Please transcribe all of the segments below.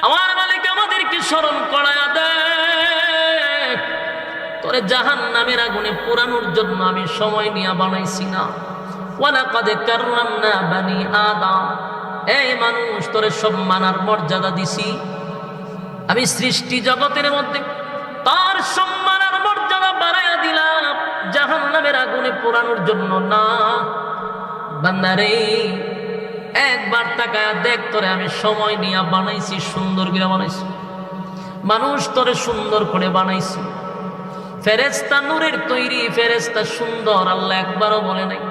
আমার মালিক আমাদেরকে স্মরণ করায়া দেয়, তোরে জাহান্নামের আগুনে পোড়ানোর জন্য আমি সময় নিয়ে বানাইছি না। ওয়ালাকাদ কাররামনা বানি আদম, এই মানুষ তোরে সম্মান আর মর্যাদা দিছি আমি সৃষ্টি জগতের মধ্যে, তার সম্মান আর মর্যাদা বাড়াইয়া দিলাম জাহান্নামের আগুনে পোড়ানোর জন্য না। বান্দারে একবার তাকায়া দেখ, তোরে আমি সময় নিয়ে বানাইছি, সুন্দর করে বানাইছি। মানুষ তোরে সুন্দর করে বানাইছি। ফেরেশতা নূরের তৈরি, ফেরেশতা সুন্দর, আল্লাহ একবারও বলে নাই।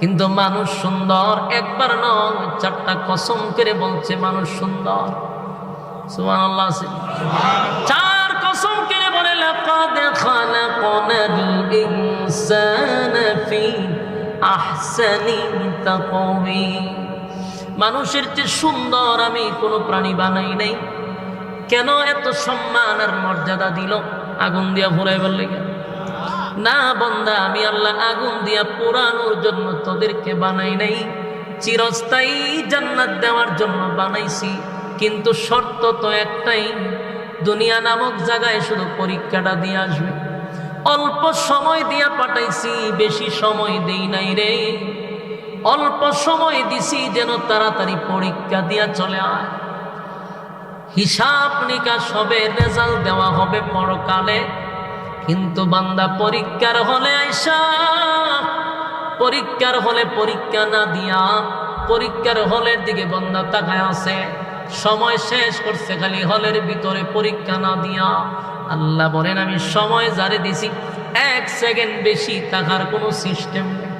কিন্তু মানুষ সুন্দর একবার নয়, চারটা কসম করে বলছে মানুষ সুন্দর। সুবহানাল্লাহ। চার কসম করে বলে লাকাদ খালাকনাল ইনসানা ফি আহসানি তাকওয়িম, মানুষের চেয়ে সুন্দর আমি কোনো প্রাণী বানাই নাই। কেন এত সম্মান আর মর্যাদা দিল? আগুন দিয়া পুরাইবার লেগে না বান্দা, আমি আল্লাহ আগুন দিয়া পোড়ানোর জন্য তোদেরকে বানাই নাই, চিরস্থায়ী জান্নাত দেওয়ার জন্য বানাইছি। কিন্তু শর্ত তো একটাই, দুনিয়া নামক জায়গায় শুধু পরীক্ষাটা দিয়ে আসবে। অল্প সময় দিয়া পাঠাইছি, বেশি সময় দেই নাই রে। অল্প সময় দিছি যেন তাড়াতাড়ি পরীক্ষা দিয়া চলে আয়। হিসাব নিকাশ হবে, রেজাল্ট দেওয়া হবে পরকালে। কিন্তু বান্দা পরীক্ষার হলে আইসা, পরীক্ষার হলে পরীক্ষা না দিয়া পরীক্ষার হলের দিকে বান্দা তাকায় আছে, সময় শেষ করছে খালি হলের ভিতরে পরীক্ষা না দিয়া। আল্লাহ বলেন আমি সময় যারে দিছি, 1 সেকেন্ড বেশি থাকার কোনো সিস্টেম নেই।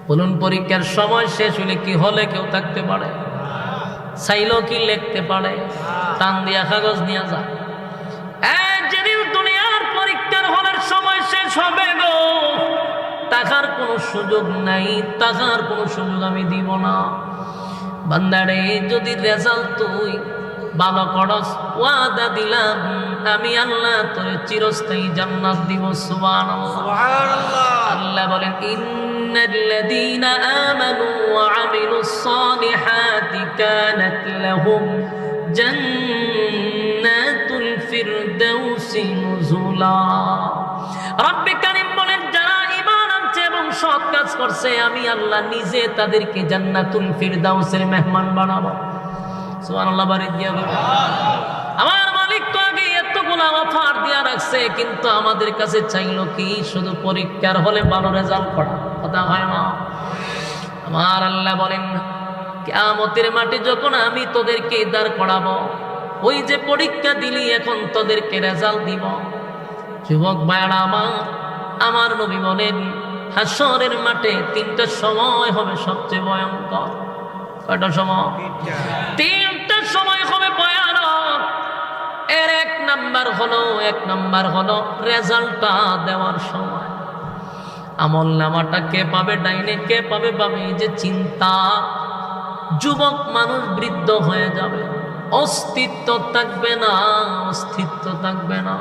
বলুন, পরীক্ষার সময় শেষ হলে কি হলে কেউ থাকতে পারে? চাইলেও কি লিখতে পারে? টান দিয়া কাগজ নিয়ে যা। যেদিন দুনিয়ার পরীক্ষার হলের সময় শেষ হবে গো, টাকার কোনো সুযোগ নাই, টাকার কোনো সুযোগ আমি দিব না। বান্দারে যদি রেজাল্ট তুই ভালো করস, ওয়াদা দিলাম আমি আল্লাহ তোরে চিরস্থায়ী জান্নাত দিব। সুবহানাল্লাহ। আল্লাহ বলেন ইন্নাল্লাযীনা আমানু ওয়া আমিলুস সালিহাতি কানাত লাহুম জান্নাতুল ফিরদাউসি নুজুলা। রব্বে কারীম বলেন যারা ঈমান আনছে এবং সৎ কাজ করছে, আমি আল্লাহ নিজে তাদেরকে জান্নাতুল ফিরদাউসের মেহমান বানাবো। সুবহানাল্লাহ। বাড়ি দিয়া আমার মালিক তো আগে এতগুলো অফার দিয়া রাখছে, কিন্তু আমাদের কাছে চাইলো কি? শুধু পরীক্ষার হলে ভালো রেজাল্ট করা। কথা হয় না? আমার আল্লাহ বলেন কিয়ামতের মাঠে যখন আমি তোদেরকে দাঁড় করাবো, ওই যে পরীক্ষা দিলি এখন তোদেরকে রেজাল্ট দিব। যুবক ভাইরা আমার নবী বলেন হাসরের মাঠে 3টা সময় হবে সবচেয়ে ভয়ঙ্কর। কয়টা সময়? 3টা সময় হবে ভয়ানক। এর এক নাম্বার হলো রেজাল্টটা দেওয়ার সময়। আমল নামাটা কে পাবে ডাইনে, কে পাবে বামে, এই যে চিন্তা। যুবক মানুষ বৃদ্ধ হয়ে যাবে, অস্তিত্ব থাকবে না, অস্তিত্ব থাকবে না।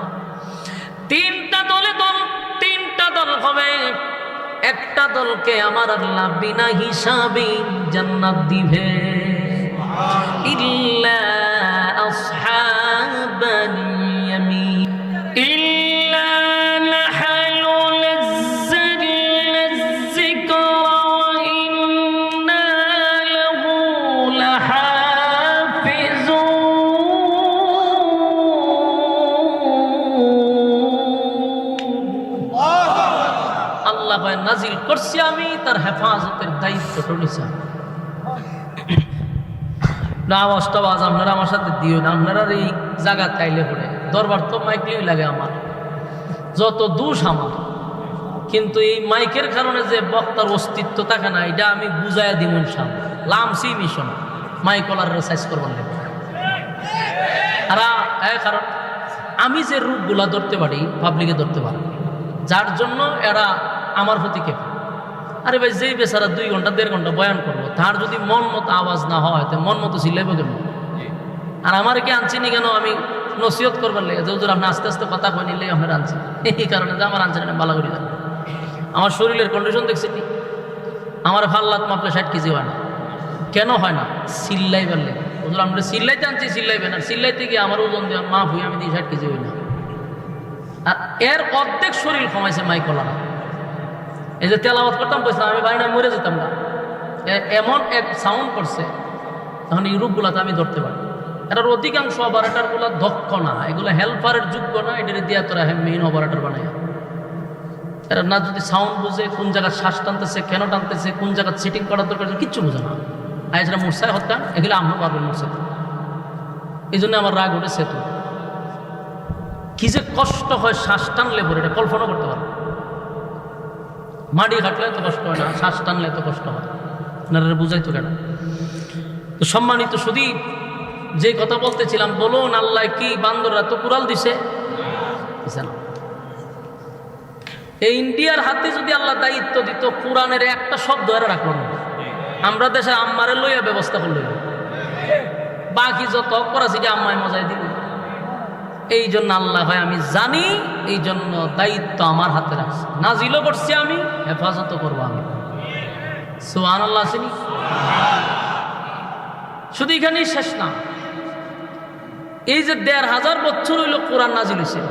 3টা দল হবে। একটা দলকে আমার আল্লাহ বিনা হিসাবে জান্নাত দিবে, ইল্লা আসহাবাল ইয়ামিন ইল্লা নাহনু নাযালনা যিকরা ওয়া ইন্না লাহু লাহাফিজুন। আল্লাহ নাজিল করছি, আমি তার হেফাজতের দায়িত্বটা নিছি। আওয়াজটা আপনারা আমার সাথে দিও না। আপনারা এই জায়গা চাইলে পড়ে দরবার তো মাইকলেই লাগে আমার, যত দোষ আমার। কিন্তু এই মাইকের কারণে যে বক্তার অস্তিত্ব থাকে না, এটা আমি বুঝাইয়া দিব ইনশাআল্লাহ। লামসি মিশন মাইক ওলারের সাইজ করবার লাগবে। কারণ আমি যে রূপগুলা ধরতে পারি, পাবলিকে ধরতে পারি, যার জন্য এরা আমার প্রতি কেঁপে। আরে ভাই, যেই বেচারা 2 ঘন্টা 1.5 ঘন্টা বয়ান করবো, তার যদি মন মতো আওয়াজ না হয়, তো মন মতো চিল্লাইব কেন? আর আমার কে আনছিনি কেন? আমি নসিহত করবার লেগে যে হুজুর আপনি আস্তে আস্তে কথা কই নিলে আপনার আনছি, এই কারণে যে আমার আনছেন ভালো করি দেন। আমার শরীরের কন্ডিশন দেখছেন, আমার ফাল্লাত মাপলে 60 কেজি হয় না। কেন হয় না? চিল্লাইবার লেগে। হুজুর আমরা চিল্লাইতে আনছি, চিল্লাইবেন, আর চিল্লাইতে গিয়ে আমার ওজন দিয়ে মাফ হই, আমি 60 কেজি হই না। আর এর অর্ধেক শরীর কমাইছে মাইকলারা। এই যে তেলাওয়াত করতাম বলছিলাম, আমি বাড়ি মরে যেতাম না, এমন এক সাউন্ড করছে, তখন ইউরোপগুলাতে আমি ধরতে পারি। এটার অধিকাংশ অপারেটার গুলা দক্ষ না, এগুলো হেল্পারের যোগ্য না, এটা দিয়া তোরা মেইন অপারেটার বানায়। এরা না যদি সাউন্ড বুঝে, কোন জায়গায় শ্বাস টানতেছে, কেন টানতেছে, কোন জায়গায় সেটিং করার দরকার, কিচ্ছু বুঝে না। আইসরা মূর্ছায় হত্যা, এগুলো আমরা পারবেন মূর্ছাতে। এই জন্য আমার রাগ উঠেছে। তো কি যে কষ্ট হয় শ্বাস টানলে পরে, এটা কল্পনা করতে পারো। মাটি ঘাটলে এত কষ্ট হয় না, শ্বাস টানলে এত কষ্ট হয়। আপনারা বুঝাই তো কেন? তো সম্মানিত শুধু যে কথা বলতেছিলাম, বলুন আল্লাহ কি বান্দররা তো কুড়াল দিছে না? এই ইন্ডিয়ার হাতে যদি আল্লাহ দায়িত্ব দিত, কোরআনের একটা শব্দ এরা রাখলো না, আমরা দেশে আম্মারে লইয়া ব্যবস্থা করল, বাকি যত করাছি যে আম্মায় মজায় দিল। এই জন্য আল্লাহ হয় আমি জানি, এই জন্য দায়িত্ব আমার হাতে রাখছি, নাজিলও করছি আমি, হেফাজতও করবো আমি। সুবহানাল্লাহ। আসেনি? শুধু এখানেই শেষ না, এই যে 1500 বছর হইল কোরআন নাজিল হয়েছে,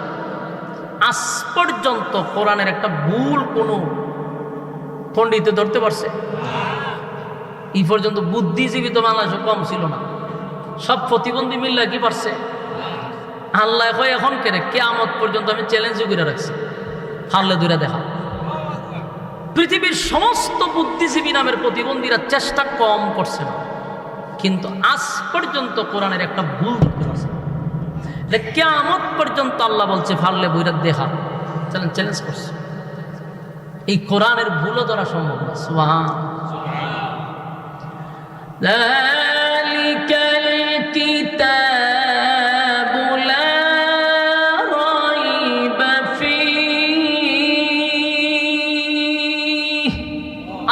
আজ পর্যন্ত কোরআনের একটা ভুল কোনো পণ্ডিতে ধরতে পারছে? এই পর্যন্ত বুদ্ধিজীবী তো বাংলাদেশে কম ছিল না, সব প্রতিবন্ধী মিল্লা কি পারছে? আল্লাহ কয় এখন কেরে কিয়ামত পর্যন্ত আমি চ্যালেঞ্জ করে রাখছি, হারলে দূরে দেখা। পৃথিবীর সমস্ত বুদ্ধিজীবী নামের প্রতিবন্ধীরা চেষ্টা কম করছে না, কিন্তু আজ পর্যন্ত কোরআনের একটা ভুল ধরতে পারছে না। কিয়ামত পর্যন্ত আল্লাহ বলছে ফারলে বইরা দেখা, চ্যালেঞ্জ করছে। এই কোরআনের ভুলও ধরা সম্ভব না। সুবহান। যালিকাল কিতাবু লা রাইবা ফীহি।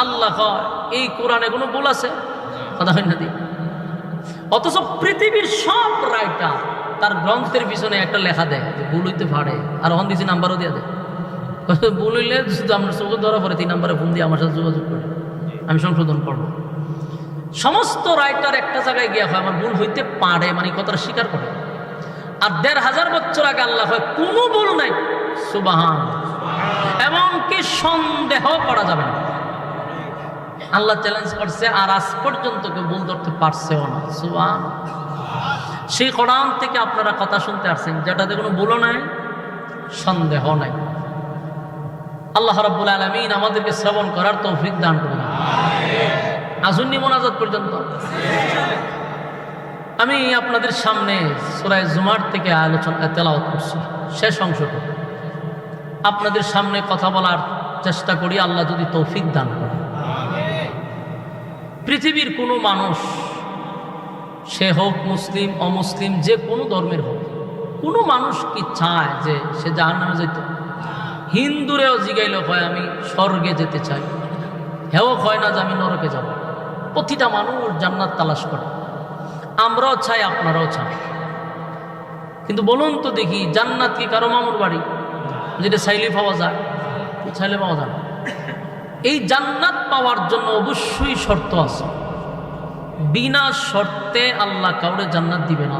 আল্লাহ কয় এই কোরআনে কোনো ভুল আছে? কথা হয় না দি। অথচ পৃথিবীর সব রাইটার তার গ্রন্থের পিছনে একটা লেখা দেয় যে ভুল হইতে পারে, আর অন দিছি নাম্বারও দিয়ে দেয়। ভুল হইলে শুধু আমরা চোখে ধরা পড়ে 3 নম্বরে ফোন দিয়ে আমার সাথে যোগাযোগ করে, আমি সংশোধন করবো। সমস্ত রাইটার একটা জায়গায় গিয়া হয় আমার ভুল হইতে পারে, মানে কথাটা স্বীকার করে। আর 1500 বছর আগে আল্লাহ হয় কোনো ভুল নাই। সুবহান। এমনকি সন্দেহ করা যাবে না, আল্লাহ চ্যালেঞ্জ করছে, আর আজ পর্যন্ত কেউ ভুল ধরতে পারছেও না। সুবহান। সেই কোরআন থেকে আপনারা কথা শুনতে আসছেন, যেটাতে কোনো ভুলও নাই, সন্দেহ নাই। আল্লাহ রাব্বুল আলামিন আমাদেরকে শ্রবণ করার তৌফিক দান করুন। আসুননি মোনাজাত পর্যন্ত। আমি আপনাদের সামনে সূরা জুমার থেকে আলোচনা তেলাওয়াত করছি, শেষ অংশটা আপনাদের সামনে কথা বলার চেষ্টা করি, আল্লাহ যদি তৌফিক দান করে। পৃথিবীর কোনো মানুষ, সে হোক মুসলিম অমুসলিম, যে কোনো ধর্মের হোক, কোনো মানুষ কি চায় যে সে জাহান্নামে যেত? হিন্দুরেও জিগাইল হয় আমি স্বর্গে যেতে চাই, হেও হয় না যে আমি নরকে যাব। প্রতিটা মানুষ জান্নাত তালাশ করে, আমরাও চাই, আপনারাও চান। কিন্তু বলুন তো দেখি, জান্নাত কি কারো মামুর বাড়ি যেটা চাইলে পাওয়া যায়? চাইলে পাওয়া যায় না। এই জান্নাত পাওয়ার জন্য অবশ্যই শর্ত আছে। বিনা শর্তে আল্লাহ কাউরে জান্নাত দিবে না।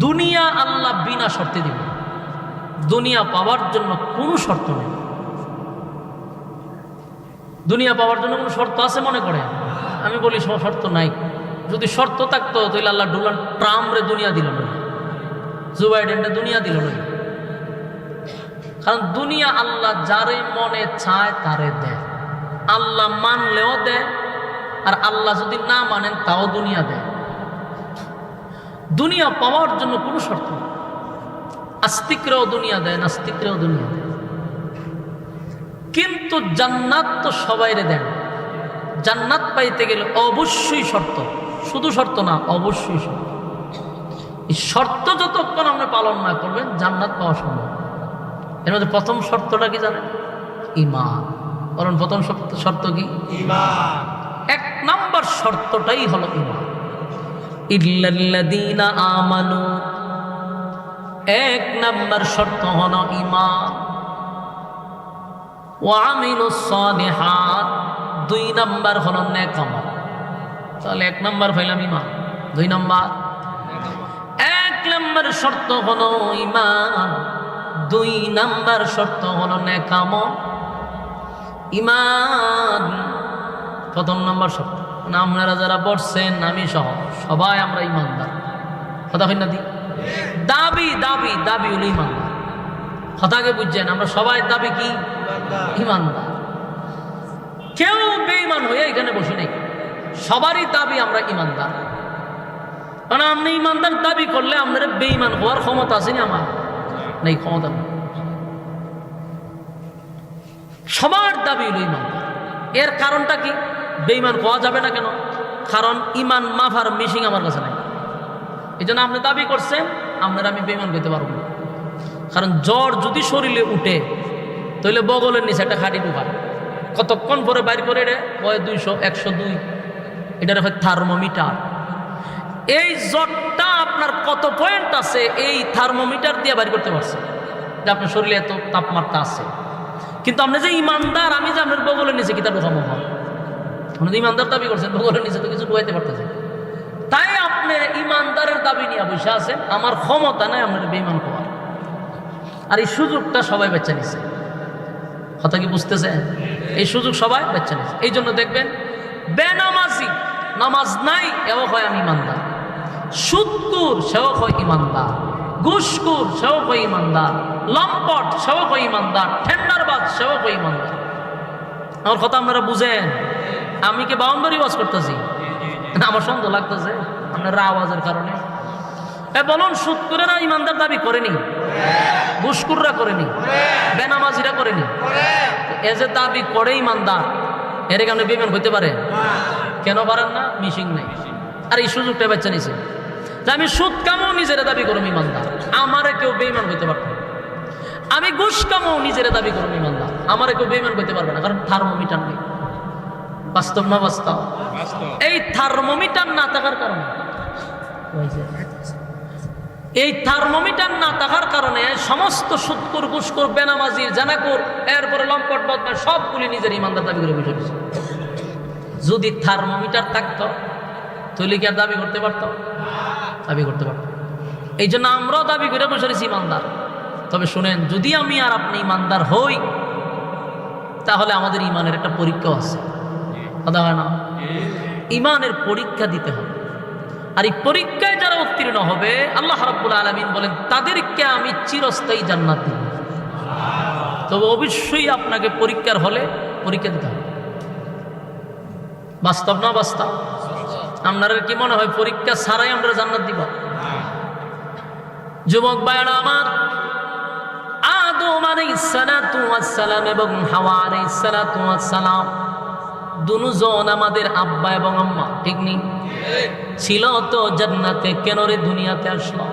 দুনিয়া আল্লাহ বিনা শর্তে দিবে। দুনিয়া পাওয়ার জন্য কোনো শর্ত নেই। দুনিয়া পাওয়ার জন্য কোনো শর্ত আছে মনে করে? আমি বলি শর্ত নাই। যদি শর্ত থাকতো তাহলে আল্লাহ ডোনাল্ড ট্রাম্পরে দুনিয়া দিল না, জো বাইডেনরে দুনিয়া দিল না। কারণ দুনিয়া আল্লাহ যারে মনে চায় তারে দেয়। আল্লাহ মানলেও দেয়, আর আল্লাহ যদি না মানেন তাও দুনিয়া দেয়। দুনিয়া পাওয়ার জন্য কোনো শর্ত নেই। আস্তিকরাও দুনিয়া দেয়, নাস্তিকরাও দুনিয়া দেয়। কিন্তু জান্নাত তো সবাইরে দেন। জান্নাত পাইতে গেলে অবশ্যই শর্ত, শুধু শর্ত না, অবশ্যই শর্ত। এই শর্ত যতক্ষণ আপনি পালন না করবেন জান্নাত পাওয়া সম্ভব। এর মধ্যে প্রথম শর্তটা কি জানেন? ঈমান। কারণ প্রথম শর্ত কি? ঈমান। 1 নাম্বার শর্তটাই হলো ঈমান। ইল্লাল্লাযীনা আমানু, 1 নাম্বার শর্ত হলো ঈমান। ওয়া আমিলুস সালিহাত, 2 নাম্বার হলো নেক আমল। তাহলে 1 নাম্বার পাইলাম ঈমান, 2 নম্বর। 1 নম্বর শর্ত হলো ঈমান, 2 নম্বর শর্ত হলো নেক আমল। ঈমান প্রথম নম্বর শর্ত। মানে আপনারা যারা বসছেন আমি সহ সবাই আমরা ঈমানদার, কথা কই না দি? দাবি দাবি দাবি হলো ঈমানদার, কথাকে বুঝছেন? আমরা সবাই দাবি কি? ঈমানদার। কেউ বেঈমান হয়ে এখানে বসে নেই, সবারই দাবি আমরা ঈমানদার। কারণ আপনি ঈমানদার দাবি করলে আপনার বেঈমান হওয়ার ক্ষমতা আছে না? আমার নেই, ক্ষমতা নেই। সবার দাবি হলো ঈমানদার। এর কারণটা কি? বেঈমান হওয়া যাবে না কেন? কারণ ঈমান মাফার মিশিং আমার কাছে নাই। এই জন্য আপনি দাবি করছেন, আপনার আমি বেঈমান করতে পারবো না। কারণ জ্বর যদি শরীরে উঠে তাহলে বগলের নিচে একটা খাটি ঢুকায়, কতক্ষণ পরে বাইর করে এটা 200 102, এটার হয় থার্মোমিটার। এই জ্বরটা আপনার কত পয়েন্ট আছে এই থার্মোমিটার দিয়ে বাইর করতে পারছে যে আপনার শরীরে এত তাপমাত্রা আছে। কিন্তু আপনি যে ঈমানদার, আমি যে আপনার বগলের নিচে কিতা ঢোকামো হয়? আপনি যে ঈমানদার দাবি করছেন, বগলের নিচে তো কিছু ঢুকাইতে পারতেছেন। তাই আপনি ঈমানদারের দাবি নিয়ে বসে আছেন, আমার ক্ষমতা নাই আপনার বেঈমান হওয়ার। আর এই সুযোগটা সবাই বাচ্চা নিছে, কথা কি বুঝতেছেন? এই সুযোগ সবাই বাচ্চা নিছে। এই জন্য দেখবেন বেনামাজি, নামাজ নাই এও হয় আমি ঈমানদার, সুদকুর সেও হয় ঈমানদার, ঘুষকুর সেও হয় ঈমানদার, লম্পট সেও হয় ঈমানদার, টেন্ডারবাজ সেও হয় ঈমানদার। আমার কথা আপনারা বুঝেন? আমি কি বাউন্ডারি ওয়াজ করতেছি? আমার সন্দেহ লাগতেছে আপনারা আওয়াজের কারণে। বলুন, সুদকুরেরা ঈমানদার দাবি করেনি? ঘুষকুররা করেনি? বেনামাজিরা করেনি? এ যে দাবি করে ঈমানদার, এর কারণে বেঈমান হইতে পারে? কেন পারেন না? মিশিং নাই। আর এই সুযোগটা বাচ্চা নিছে যে আমি সুদ কামও নিজেরা দাবি করুম ঈমানদার, আমারে কেউ বেঈমান হইতে পারবে না। আমি ঘুষ কামও নিজেরা দাবি করুম ঈমানদার, আমারে কেউ বেঈমান হইতে পারবে না। কারণ থার্মোমিটার নেই। বাস্তব না বাস্তব? এই থার্মোমিটার না থাকার কারণে, এই থার্মোমিটার না থাকার কারণে সমস্ত সুদকুর, ঘুষখোর, বেনামাজি, জানাকুর, এরপরে লম্পট, বদমাশ সবগুলি নিজের ঈমানদার দাবি করে বসে রয়েছে। যদি থার্মোমিটার থাকতো তাহলে কি আর দাবি করতে পারত? দাবি করতে পারত। এই জন্য আমরাও দাবি করে বসে রয়েছি ঈমানদার। তবে শুনেন, যদি আমি আর আপনি ঈমানদার হই তাহলে আমাদের ঈমানের একটা পরীক্ষা আছে, কথা হয় না? ঈমানের পরীক্ষা দিতে হবে। আর এই পরীক্ষায় যারা উত্তীর্ণ হবে, আল্লাহ রাব্বুল আলামিন বলেন তাদেরকে আমি চিরস্থায়ী জান্নাত দিব। তবে অবশ্যই আপনাকে পরীক্ষার হলে পরীক্ষা দিতে হবে। বাস্তব না বাস্তব? আপনারা কি মনে হয় পরীক্ষা ছাড়াই আমরা জান্নাত দিব? যুবক ভাইরা আমার, আদম আলাইহিস সালাতু ওয়াস সালাম এবং হাওয়া আলাইহিস সালাতু ওয়াস সালাম দুজন আমাদের আব্বা এবং আম্মা, ঠিক নেই? ছিল তো জান্নাতে, কেন রে দুনিয়াতে আসলো?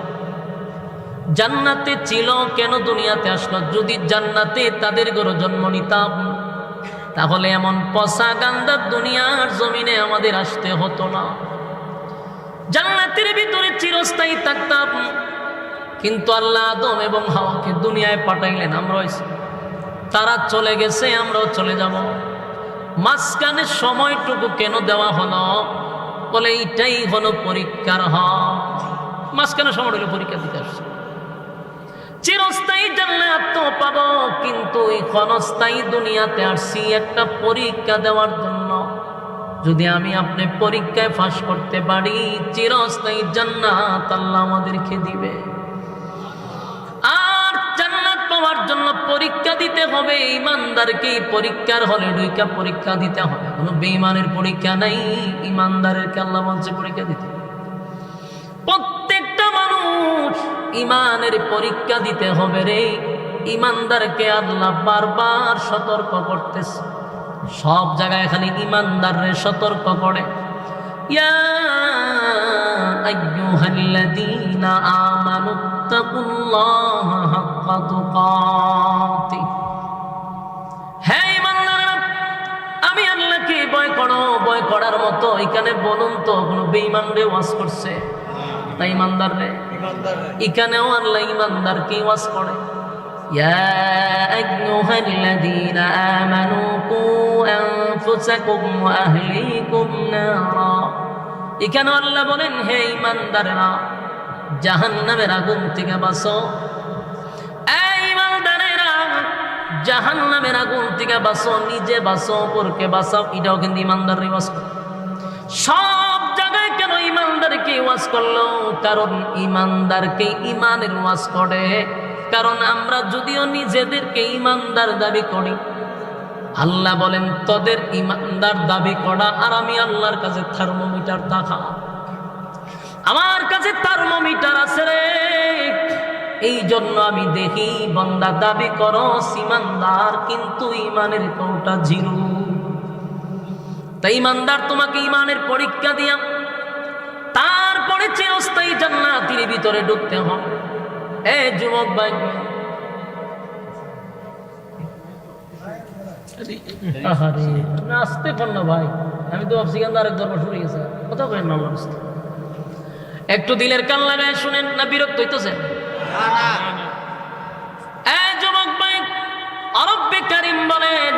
জান্নাতে ছিল, কেন দুনিয়াতে আসলো? যদি জান্নাতে তাদের ঘরে জন্ম নিতাম তাহলে এমন পচা গান্দার দুনিয়ার জমিনে আমাদের আসতে হতো না। জান্নাতের ভিতরে চিরস্থায়ী থাকতাম। কিন্তু আল্লাহ আদম এবং হাওয়াকে দুনিয়ায় পাঠাইলেন, আমরা তারা চলে গেছে, আমরাও চলে যাব। মাঝখানে সময়টুকু কেন দেওয়া হলো? বলে এইটাই হলো পরীক্ষার হল। মাঝখানে সময় হলো পরীক্ষা দিতে আসছে। চিরস্থায়ী জান্নাত তো পাবো, কিন্তু এই ক্ষণস্থায়ী দুনিয়াতে আসছি একটা পরীক্ষা দেওয়ার জন্য। যদি আমি আপনি পরীক্ষায় ফাঁস করতে পারি, চিরস্থায়ী জান্নাত আল্লাহ আমাদেরকে দিবে। আর জান্নাত পাওয়ার জন্য পরীক্ষা দিতে হবে। ঈমানদারকে পরীক্ষার হলে ঢুইকা পরীক্ষা দিতে হবে, কোনো বেঈমানের পরীক্ষা নাই। ঈমানদারকে আল্লাহ বলছে পরীক্ষা দিতে। প্রত্যেকটা মানুষ ঈমানের পরীক্ষা দিতে হবে রে। ঈমানদারকে আল্লাহ বারবার সতর্ক করতেছে, সব জায়গায় খালি ঈমানদাররে সতর্ক করে। ইয়া আইয়ুহাল্লাযীনা আমানুত্তাকুল্লাহা হাক্কা তুকাতিহ, হে ঈমানদাররা আমি আল্লাহকে ভয় করো। ভয় করার মতো এখানে বলুন তো কোন বেঈমানরে ওয়াজ করছে না ঈমানদাররে? এখানেও আল্লাহ ঈমানদারকে ওয়াজ করে। ইয়া আইয়ুহাল্লাযীনা আমানু কু আনফুসাকুম ওয়া আহলিকুম নারা, এখানে আল্লাহ বলেন, হে ঈমানদারেরা, জাহান্নামের আগুন থেকে বাঁচো। এই ঈমানদারেরা, জাহান্নামের আগুন থেকে বাঁচো, নিজে বাঁচো, অপরকে বাঁচাও। এটাও কিন্তু ঈমানদারের ওয়াজ। সব জায়গায় কেন ঈমানদারকে ওয়াজ করলো? কারণ ঈমানদারকে ঈমানের ওয়াজ করে। কারণ আমরা যদিও নিজেদেরকে ঈমানদার দাবি করি, আল্লাহ বলেন তোদের ঈমানদার দাবি করা আর আমি আল্লাহর কাছে থার্মোমিটার দেখা। আমার কাছে থার্মোমিটার আছে রে, এই জন্য আমি দেখি বান্দা দাবি করো ঈমানদার, কিন্তু ঈমানের কোটা জিরো। তাই ঈমানদার তোমাকে ঈমানের পরীক্ষা দিয়া তারপরে চিরস্থায়ী জান্নাতের ভিতরে ঢুকতে হবে। এ যুবক ভাই, আসতে পারল ভাই, আমি তো ভাবছি কেন আরেক দরবার শুরু গেছে। কথা করেন না, একটু দিলের কান লাগায় শুনেন না, বিরক্ত হইতেছেন? যুবক ভাই, রব্বে কারীম বলেন,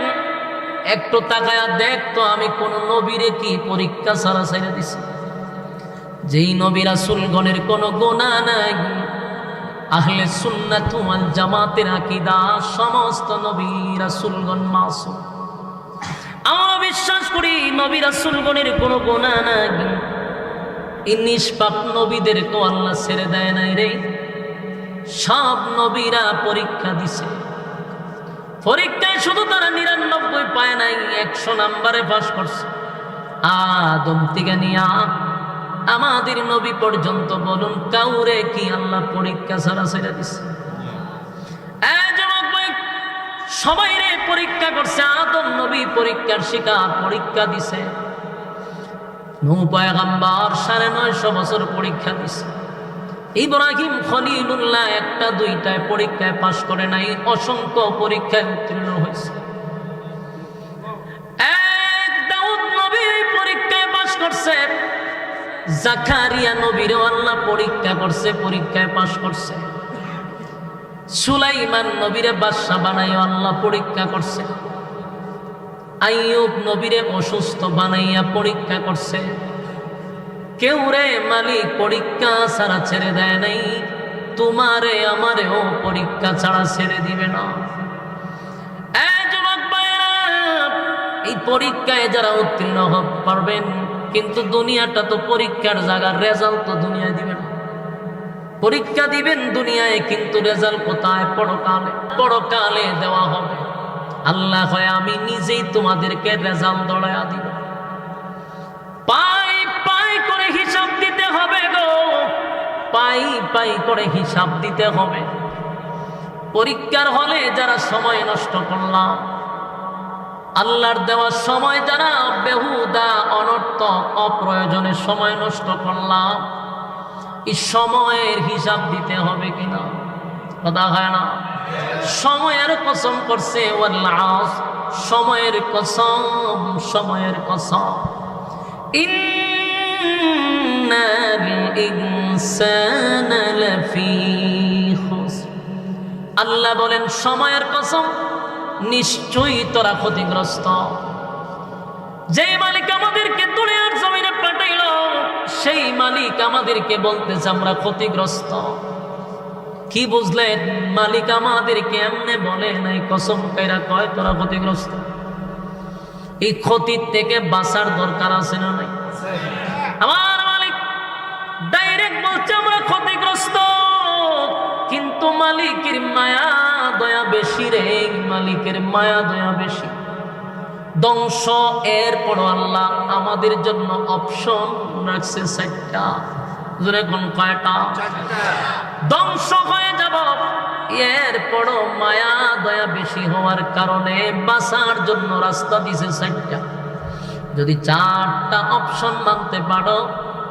একটু তাকায়া দেখ তো আমি কোন নবীরে কি পরীক্ষা ছাড়া ছেড়ে দিছি, যেই নবী রাসূলগণের কোনো গুনাহ নাই। আহলে সুন্নাত ওয়াল জামাতের আকীদা, সমস্ত নবী রাসূলগণ মাসুম। আমরা বিশ্বাস করি নবী রাসূলগণের কোনো গুনাহ নাই। এই নিষ্পাপ নবীদেরকে আল্লাহ ছেড়ে দেয় নাই রে। সব নবীরা পরীক্ষা দিছে। পরীক্ষায় শুধু তারা 99 পায় নাই, 100 নম্বরে পাস করছে। আদম থেকে নিয়া আমাদের নবী পর্যন্ত বলুন, কাউরে কি আল্লাহ পরীক্ষা ছাড়া ছেড়ে দিছে? সবাই রে পরীক্ষা করছে। আদম নবী পরীক্ষার শিকার, পরীক্ষা দিছে। নূহ পয়গম্বর 950 বছর পরীক্ষা দিছে। ইব্রাহিম খলিলুল্লাহ একটা দুইটায় পরীক্ষায় পাশ করে নাই, অসংখ্য পরীক্ষায় উত্তীর্ণ হয়েছে। দাউদ নবী পরীক্ষায় পাশ করছে। জাকারিয়া নবীরও আল্লাহ পরীক্ষা করছে, পরীক্ষায় পাশ করছে। সুলাইমান নবীরে বাদশা বানাইয়া আল্লাহ পরীক্ষা করছে। আইয়ুব নবীরে অসুস্থ বানাইয়া পরীক্ষা করছে। কেউ রে মালিক পরীক্ষা ছাড়া ছেড়ে দেয় নাই, তোমারে আমারেও পরীক্ষা ছাড়া ছেড়ে দিবে না। যুবক ভাইরা, এই পরীক্ষায় যারা উত্তীর্ণ হতে পারবেন, কিন্তু দুনিয়াটা তো পরীক্ষার জায়গা, রেজাল্ট তো দুনিয়ায় দিবে না। পরীক্ষা দিবেন দুনিয়ায়, কিন্তু রেজাল্ট কোথায়? পরকালে। পরকালে দেওয়া হবে। আল্লাহ কয়, আমি নিজেই তোমাদেরকে রেজাল্ট দড়ায়া দিব। পাই পাই করে হিসাব দিতে হবে গো, পাই পাই করে হিসাব দিতে হবে। পরীক্ষার হলে যারা সময় নষ্ট করলাম, আল্লাহর দেওয়ার সময় যারা বেহুদা অনর্থক অপ্রয়োজনে সময় নষ্ট করলাম, এই সময়ের হিসাব দিতে হবে কিনা? কথা হয় না? সময়ের কসম করছে, সময়ের কসম, সময়ের কসম। ইন্নাল ইনসানা লাফি খুসর। আল্লাহ বলেন সময়ের কসম, নিশ্চয়ই তোরা ক্ষতিগ্রস্ত। যে মালিক আমাদেরকে দুনিয়ার জমিনে পাঠাইল, সেই মালিক আমাদেরকে বলতেছে আমরা ক্ষতিগ্রস্ত। কি বুঝলেন? মালিক আমাদেরকে এমনি বলে নাই, কসম কইরা কয় তোরা ক্ষতিগ্রস্ত। এই ক্ষতির থেকে বাঁচার দরকার আছে না নাই? আমার মালিক ডাইরেক্ট বলছে আমরা ক্ষতিগ্রস্ত, কিন্তু মালিকের মায়া দয়া বেশি রে। মালিকের মায়া দয়া বেশি। ধ্বংস, এরপর আল্লাহ আমাদের জন্য অপশন রাখছে 4টা। কোন কয়টা? ধ্বংস হয়ে যাব, এরপরও মায়া দয়া বেশি হওয়ার কারণে বাঁচার জন্য রাস্তা দিছে 4টা। যদি 4টা অপশন মানতে পারো,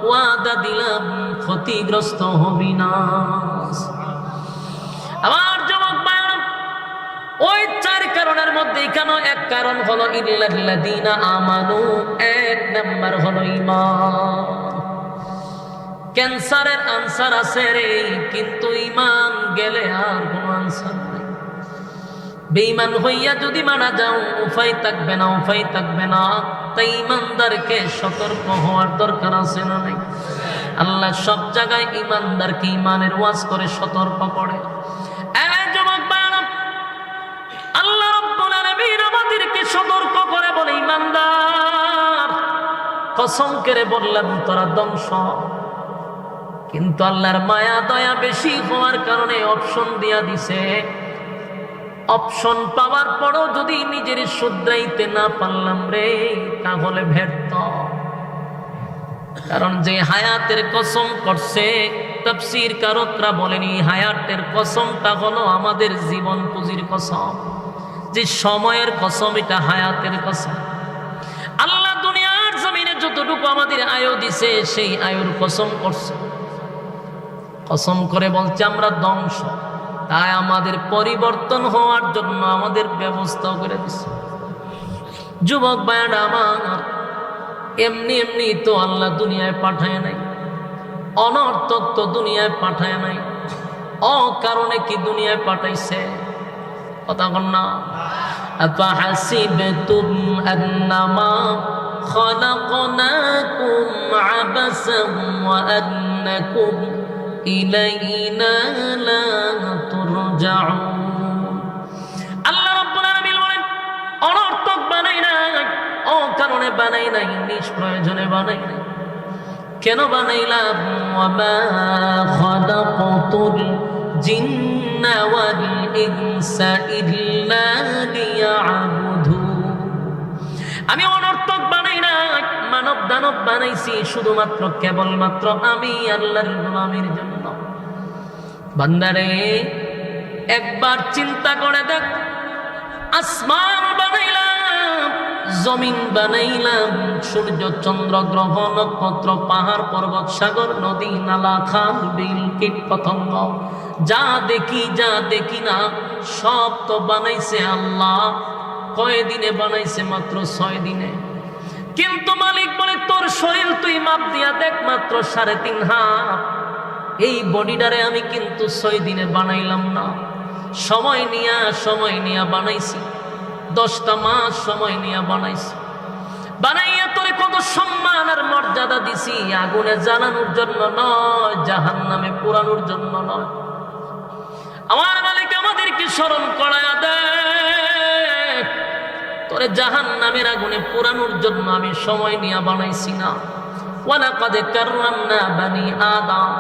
ওয়াদা দিলাম ক্ষতিগ্রস্ত হবি না। আমার যুবক ভাইরা, ওই 4 কারণের মধ্যে কেন এক কারণ হলো ইল্লাল্লাযীনা আমানু, 1 নাম্বার হলো ঈমান। ক্যান্সারের আনসার আছে রে, কিন্তু ঈমান গেলে আর কোনো আনসার নাই। বেঈমান হইয়া যদি মারা যাও উপায় থাকবে না, উপায় থাকবে না। তাই ইমানদারকে সতর্ক হওয়ার দরকার আছে না নাই? আল্লাহ সব জায়গায় ইমানদারকে ইমানের ওয়াজ করে সতর্ক করে। যুবক ভাইরা, আল্লাহ রাব্বুল আলামিন আমাদেরকে সতর্ক করে বলে, ইমানদার কসম করে বললাম তোরা ধ্বংস। কিন্তু আল্লাহর মায়া দয়া বেশি হওয়ার কারণে অপশন দিয়া দিছে। অপশন পাওয়ার পরও যদি নিজের শুধরাইতে না পারলাম রে, তাহলে ব্যর্থ। কারণ যে হায়াতের কসম করছে, তাফসীর কারকরা বলেনি হায়াতের কসমটা হলো আমাদের জীবন পুঁজির কসম, যে সময়ের কসম, এটা হায়াতের কসম। আল্লাহ দুনিয়ার জমিনে যতটুকু আমাদের আয়ু দিছে সেই আয়ুর কসম করছে। কসম করে বলছে আমরা ধ্বংস, তাই আমাদের পরিবর্তন হওয়ার জন্য আমাদের ব্যবস্থা করে দিছে। যুবক ভাইরা আমার, এমনি এমনি তো আল্লাহ দুনিয়ায় পাঠায় নাই, অনর্থক তো দুনিয়ায় পাঠায় নাই, অকারণে কি দুনিয়ায় পাঠাইছে? কথা বল না। আফাহাসিবতুম আন্নামা খালাকনাকুম আবাসাম ওয়া আন্নাকুম ইলাইনা লা তুরজাউন। আল্লাহ রাব্বুল আলামিন বলেন, অনর্থক বানাই নাই, অকারণে বানাই নাই, নিষ্প্রয়োজনে বানাই নাই। কেন বানাইলাম? ওয়ামা খালাকাতুল জিন্না ওয়াল ইনসা ইল্লা লিয়াবুদুন। আমি অনর্থক বানাই না, মানব দানব বানাইছি শুধুমাত্র কেবলমাত্র আমি আল্লাহর গোলামির জন্য। বান্দারে একবার চিন্তা করে দেখ, আসমান বানাইলাম, জমিন বানাইলাম, সূর্য চন্দ্র গ্রহ নক্ষত্র পাহাড় পর্বত সাগর নদী নালা খাল বিল কীট পতঙ্গ, যা দেখি যা দেখি না সব তো বানাইছে আল্লাহ। কয় দিনে বানাইছে? মাত্র 6 দিনে। কিন্তু মালিক বলে, তোর শরীর তুই মাপ দিয়া দেখ, মাত্র 3.5 হাত। এই বডিটারে আমি কিন্তু 6 দিনে বানাইলাম না, সময় নিয়া বানাইছি। 10টা মাস সময় নিয়ে বানাইছি। বানাইয়া তোরে কত সম্মান আর মর্যাদা দিছি, আগুনে জ্বালানোর জন্য নয়, জাহান্নামে পোড়ানোর জন্য নয়। আমার মালিক আমাদেরকে স্মরণ করায়া দেয়, তোরে জাহান্নামের আগুনে পোড়ানোর জন্য আমি সময় নিয়ে বানাইছি না। ওয়ালাকাদ কাররামনা বানি আদম,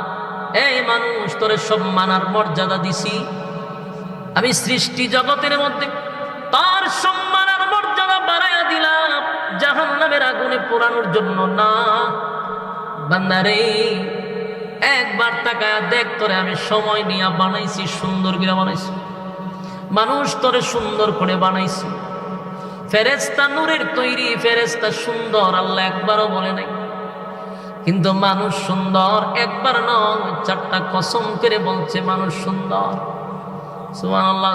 এই মানুষ তোরে সম্মান আর মর্যাদা দিছি আমি সৃষ্টি জগতের মধ্যে, তার সম্মান আর মর্যাদা বাড়াইয়া দিলাম, জাহান্নামের আগুনে পোড়ানোর জন্য না। বান্দারে একবার তাকায়া দেখ, তোরে আমি সময় নিয়ে বানাইছি, সুন্দর করে বানাইছি। মানুষ তোরে সুন্দর করে বানাইছি। ফেরেশতা নূরের তৈরি, ফেরেশতা সুন্দর, আল্লাহ একবারও বলে নাই। কিন্তু মানুষ সুন্দর একবার নয়, 4টা কসম করে বলছে মানুষ সুন্দর। সুবহানাল্লাহ।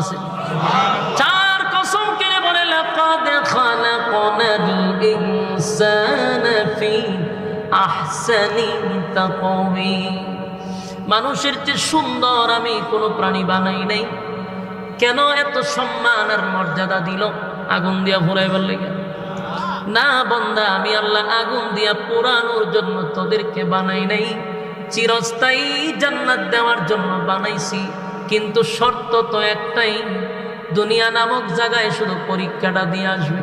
4 কসম করে বলে, লাকাদ খালাকনাল ইনসানা ফি আহসানি তাকওয়িম। মানুষের চেয়ে সুন্দর আমি কোনো প্রাণী বানাই নাই। কেন এত সম্মান আর মর্যাদা দিল? আগুন দিয়া পোড়াইবার লাগে না বান্দা, আমি আল্লাহ আগুন দিয়া পোড়ানোর জন্য তোদেরকে বানাই নাই, চিরস্থায়ী জান্নাত দেওয়ার জন্য বানাইছি। কিন্তু শর্ত তো একটাই, দুনিয়া নামক জায়গায় শুধু পরীক্ষাটা দিয়ে আসবে।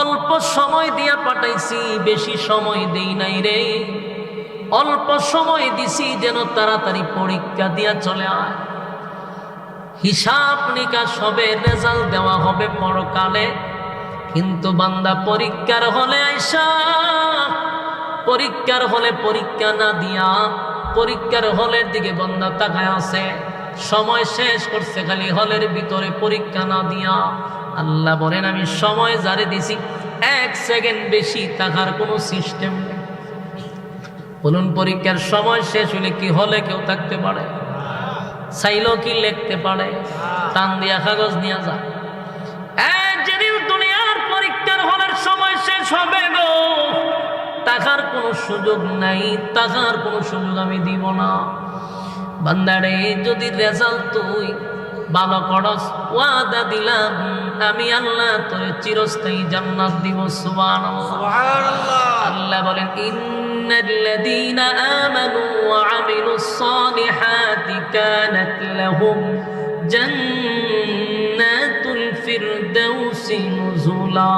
অল্প সময় দিয়া পাঠাইছি, বেশি সময় দেই নাই রে। অল্প সময় দিছি যেন তাড়াতাড়ি পরীক্ষা দিয়া চলে আয়। হিসাব নিকাশ হবে, রেজাল্ট দেওয়া হবে পরকালে। কিন্তু বান্দা পরীক্ষার হলে আইসা, পরীক্ষার হলে পরীক্ষা না দিয়া পরীক্ষার হলের দিকে বান্দা তাকায় আছে, সময় শেষ করছে খালি হলের ভিতরে পরীক্ষা না দিয়া। আল্লাহ বলেন, আমি সময় যারে দিছি 1 সেকেন্ড বেশি থাকার কোনো সিস্টেম নেই। বলুন, পরীক্ষার সময় শেষ হলে কি হলে কেউ থাকতে পারে? চাইলেও কি লিখতে পারে? টান দিয়া কাগজ নিয়ে যা। যেদিন দুনিয়ার পরীক্ষার হলের সময় শেষ হবে গো, টাকার কোনো সুযোগ নাই, টাকার কোনো সুযোগ আমি দিব না। বান্দারে যদি রেজাল্ট তুই ভালো করস ওয়াদা দিলাম আমি আল্লাহ তোরে চিরস্থায়ী জান্নাত দিব। সুবহানাল্লাহ সুবহানাল্লাহ। আল্লাহ বলেন ইন্নাল্লাযীনা আমানু ওয়া আমিলুস সালিহাতি কানাত লাহুম জান্নাতুল ফিরদাউসি নুজুলা।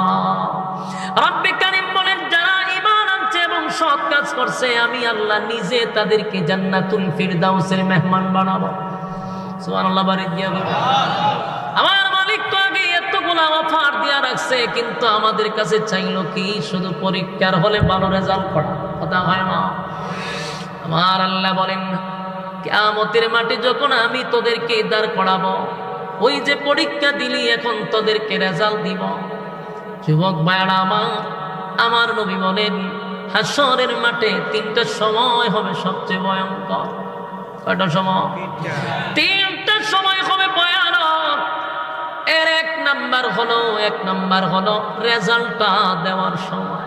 রব্বে কারীম বলেন যারা ঈমান আনছে এবং সৎ কাজ করছে আমি আল্লাহ নিজে তাদেরকে জান্নাতুল ফিরদাউসের মেহমান বানাবো। সুবহানাল্লাহ বাড়ি দিয়া বলো আমার মালিক তো আগে এতগুলো অফার দিয়া রাখছে, কিন্তু আমাদের কাছে চাইলো কি শুধু পরীক্ষার হলে ভালো রেজাল্ট করা, কথা হয় না। আমার আল্লাহ বলেন কিয়ামতের মাঠে যখন আমি তোদেরকে দাঁড় করাবো, ওই যে পরীক্ষা দিলি এখন তোদেরকে রেজাল্ট দিব। যুবক ভাইরা আমার নবী বলেন হাসরের মাঠে তিনটা সময় হবে সবচেয়ে ভয়ঙ্কর। কয়টা সময়? তিনটা সময় হবে ভয়ানক। এর এক নাম্বার হলো রেজাল্টটা দেওয়ার সময়।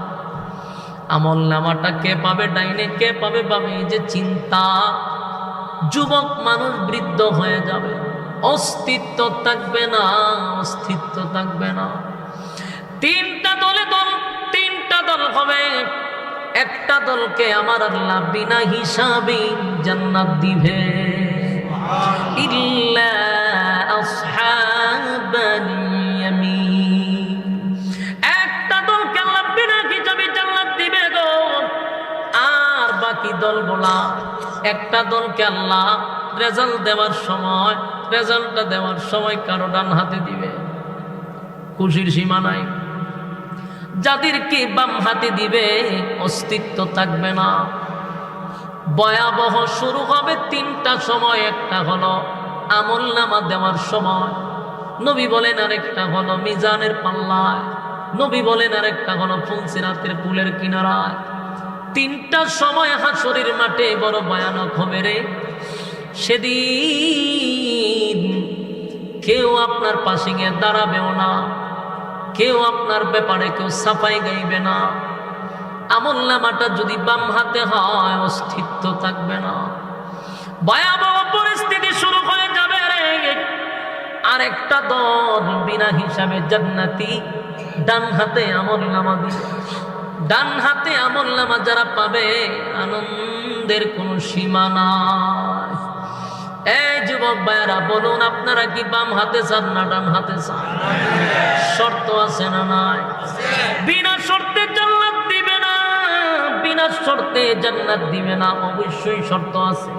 আমল নামাটা কে পাবে ডাইনে, কে পাবে বামে, এই যে চিন্তা। যুবক মানুষ বৃদ্ধ হয়ে যাবে, অস্তিত্ব থাকবে না, অস্তিত্ব থাকবে না। তিনটা দল হবে। একটা দলকে আমার আল্লাহ বিনা হিসাবে জান্নাত দিবে, ইল্লা আসহাবাল ইয়ামিন। একটা দলকে আল্লাহ বিনা হিসাবে জান্নাত দিবে গো। আর বাকি দলগুলা, একটা দলকে আল্লাহ রেজাল্টটা দেওয়ার সময় কারো ডান হাতে দিবে, খুশির সীমা নাই। যাদেরকে বাম হাতে দিবে অস্তিত্ব থাকবে না। ভয়াবহ শুরু হবে তিনটা সময়। একটা হলো আমল নামা দেওয়ার সময়, নবী বলেন আরেকটা হলো মিজানের পাল্লায়, নবী বলেন আরেকটা হলো ফুলসিরাতের পুলের কিনারায়। তিনটা সময় হাসরের মাঠে বড় ভয়ানক হবে রে। সেদিন কেউ আপনার পাশে গিয়ে দাঁড়াবেও না, কেউ আপনার ব্যাপারে কেউ সাফাই গাইবে না। আমল নামাটা যদি বাম হাতে হয় অস্তিত্ব থাকবে না। ভয়াবহ পরিস্থিতি শুরু হয়ে যাবে রে। আরেকটা দল বিনা হিসাবে জান্নাতি, ডান হাতে আমল নামা দিবে। ডান হাতে আমল নামা যারা পাবে আনন্দের কোনো সীমা নাই। এই যুবক ভাইরা বলুন আপনারা কি বাম হাতে চান না ডান হাতে চান? শর্ত আছে না নাই? বিনা শর্তে জান্নাত দিবে না, বিনা শর্তে জান্নাত দিবে না, অবশ্যই শর্ত আছে।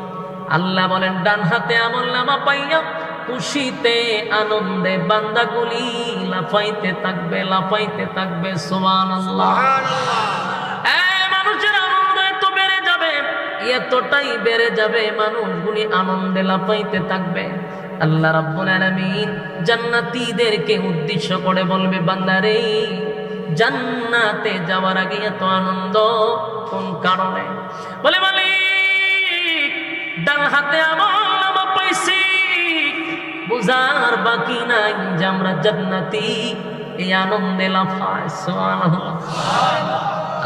আল্লাহ বলেন ডান হাতে আমল নামা পাইয়া খুশিতে আনন্দে বান্দাগুলি লাফাইতে থাকবে। সুবহানাল্লাহ। মানুষের আনন্দ এত বেড়ে যাবে, এতটাই বেড়ে যাবে, মানুষগুলি আনন্দে লাফাইতে থাকবে। আল্লাহ রাব্বুল আলামিন জান্নাতীদেরকে উদ্দেশ্য করে বলবে বান্দারে জান্নাতে যাওয়ার আগে এত আনন্দ কোন কারণে? বলে মালিক ডান হাতে আমল নামা পাইছি, বুঝার বাকি নাই যে আমরা জান্নাতি, এই আনন্দে লাফায়। সুবহানাল্লাহ।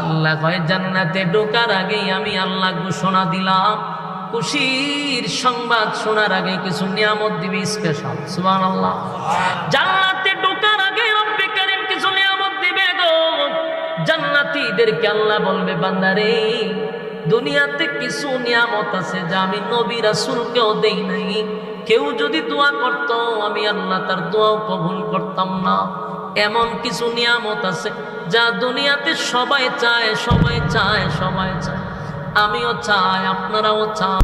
আল্লাহ কয় জান্নাতে ঢোকার আগেই আমি আল্লাহ ঘোষণা দিলাম, খুশির সংবাদ শোনার আগে কিছু নিয়ামত দিবি স্পেশাল। সুবহানাল্লাহ। জান্নাতে ঢোকার আগে রব্বে কারীম কিছু নিয়ামত দিবে গো। জান্নাতীদেরকে আল্লাহ বলবে বান্দারে দুনিয়াতে কিছু নিয়ামত আছে যা আমি নবী রাসূলকেও দেই নাই। কেউ যদি দোয়া করত আমি আল্লাহ তার দোয়াও কবুল করতাম না। এমন কিছু নিয়ামত আছে যা দুনিয়াতে সবাই চায়। আমিও চাই, আপনারাও চান,